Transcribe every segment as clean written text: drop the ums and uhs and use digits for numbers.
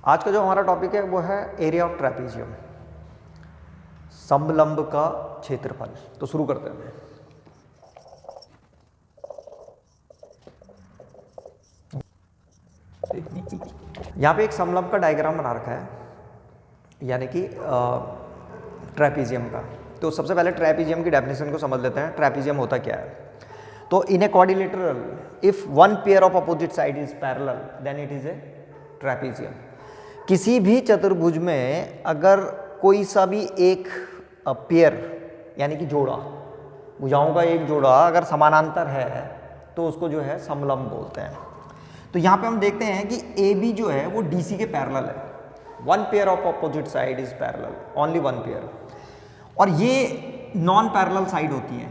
आज का जो हमारा टॉपिक है वो है एरिया ऑफ ट्रेपीजियम, समलंब का क्षेत्रफल। तो शुरू करते हैं। यहाँ पे एक समलंब का डायग्राम बना रखा है, यानी कि ट्रेपीजियम का। तो सबसे पहले ट्रेपीजियम की डेफिनेशन को समझ लेते हैं। ट्रेपीजियम होता क्या है? तो in a quadrilateral if one pair of opposite side is parallel then it is a trapezium. किसी भी चतुर्भुज में अगर कोई सा भी एक पेयर यानी कि जोड़ा, भुजाओं का एक जोड़ा अगर समानांतर है तो उसको जो है समलंब बोलते हैं। तो यहाँ पे हम देखते हैं कि ए बी जो है वो डी सी के पैरेलल है। One pair of opposite side is parallel, only one pair. और ये नॉन पैरेलल साइड होती है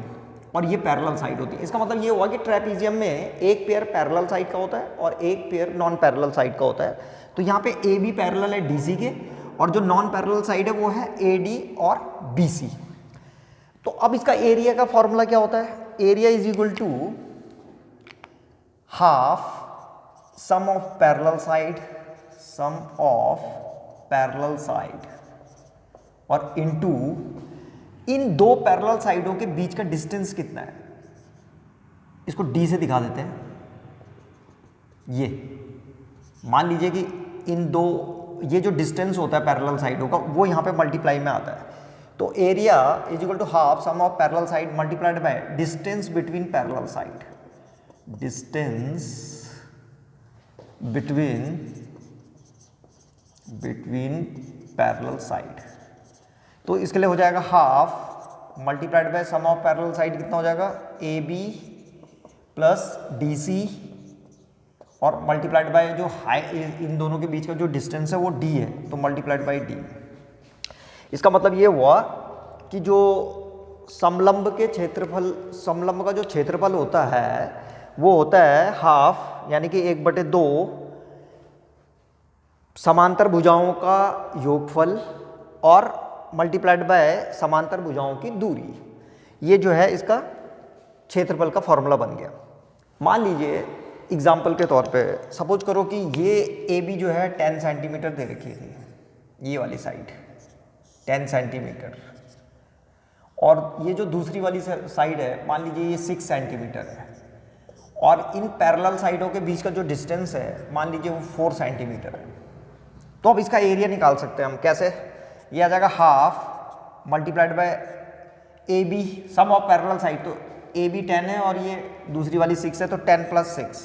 और ये पैरेलल साइड होती है। इसका मतलब ये हुआ कि ट्रेपीजियम में एक पेयर पैरेलल साइड का होता है और एक पेयर नॉन पैरेलल साइड का होता है। तो यहाँ पे ए बी पैरेलल है डी सी के, और जो नॉन पैरेलल साइड है वो है ए डी और बी सी। तो अब इसका एरिया का फॉर्मूला क्या होता है? Area is equal to half sum of parallel side, sum of parallel side, और इनटू इन दो पैरेलल साइडों के बीच का डिस्टेंस कितना है। इसको डी से दिखा देते हैं। ये मान लीजिए कि इन दो, ये जो डिस्टेंस होता है पैरेलल साइडों का वो यहाँ पे मल्टीप्लाई में आता है। तो area is equal to half sum of parallel side multiplied by distance between parallel side, distance between parallel side. तो इसके लिए हो जाएगा half multiplied by sum of parallel side, कितना हो जाएगा A B plus D C, और multiplied by जो हाई, इन दोनों के बीच का जो डिस्टेंस है वो डी है, तो मल्टीप्लाइड बाय डी। इसका मतलब ये हुआ कि जो समलंब के क्षेत्रफल, समलंब का जो क्षेत्रफल होता है वो होता है हाफ, यानी कि 1/2 समांतर भुजाओं का योगफल और मल्टीप्लाइड बाय समांतर भुजाओं की दूरी। ये जो है इसका क्षेत्रफल का फॉर्मूला बन गया। मान लीजिए एग्जाम्पल के तौर पे सपोज करो कि ये ए बी जो है 10 सेंटीमीटर दे रखी थी, ये वाली साइड 10 सेंटीमीटर, और ये जो दूसरी वाली साइड है मान लीजिए ये 6 सेंटीमीटर है, और इन पैरेलल साइडों के बीच का जो डिस्टेंस है मान लीजिए वो 4 सेंटीमीटर है। तो अब इसका एरिया निकाल सकते हैं हम। कैसे? ये आ जाएगा half multiplied by A B sum of parallel side, तो ए बी 10 है और ये दूसरी वाली 6 है, तो 10 + 6,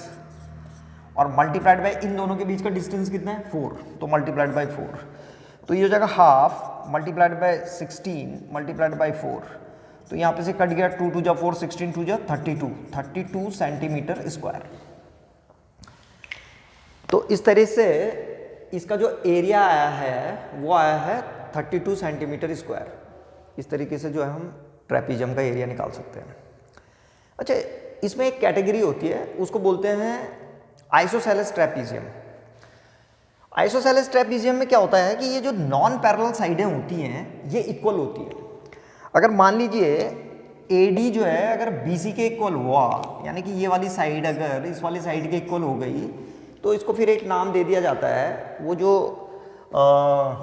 और मल्टीप्लाइड बाय इन दोनों के बीच का डिस्टेंस कितना है 4, तो मल्टीप्लाइड बाय 4। तो ये हो जाएगा half multiplied bye 16 multiplied by 4, तो यहाँ पे से कट गया 2 × 4 16 2 32 सेंटीमीटर स्क्वायर। तो इस तरह से इसका जो एरिया आया है वो आया है 32 सेंटीमीटर स्क्वायर। इस तरीके से जो है हम ट्रेपीजियम का एरिया निकाल सकते हैं। अच्छा, इसमें एक कैटेगरी होती है, उसको बोलते हैं आइसोसेलेस ट्रेपीजियम। आइसोसेलेस ट्रेपीजियम में क्या होता है कि ये जो नॉन पैरेलल साइडें होती हैं ये इक्वल होती है। अगर मान लीजिए AD जो है अगर BC के इक्वल हुआ, यानी कि ये वाली साइड अगर इस वाली साइड के इक्वल हो गई, तो इसको फिर एक नाम दे दिया जाता है। वो जो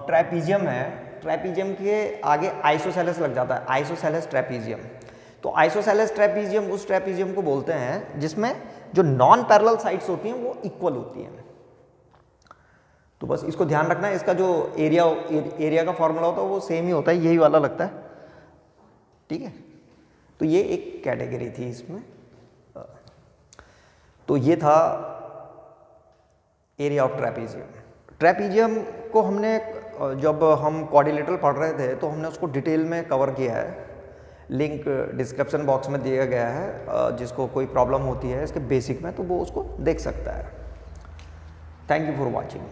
ट्रेपीजियम है, ट्रेपीजियम के आगे आइसोसेलेस लग जाता है, आइसोसेलेस ट्रेपीजियम। तो आइसोसेलेस ट्रेपीजियम उस ट्रेपीजियम को बोलते हैं जिसमें जो नॉन पैरेलल साइड्स होती हैं वो इक्वल होती हैं। तो बस इसको ध्यान रखना है। इसका जो एरिया का फॉर्मूला होता है वो सेम ही होता है, यही वाला लगता है, ठीक है। तो ये एक कैटेगरी थी इसमें। तो ये था एरिया ऑफ ट्रेपीजियम। ट्रेपीजियम को हमने जब हम क्वाड्रिलेटरल पढ़ रहे थे तो हमने उसको डिटेल में कवर किया है। लिंक डिस्क्रिप्शन बॉक्स में दिया गया है, जिसको कोई प्रॉब्लम होती है इसके बेसिक में तो वो उसको देख सकता है। Thank you for watching.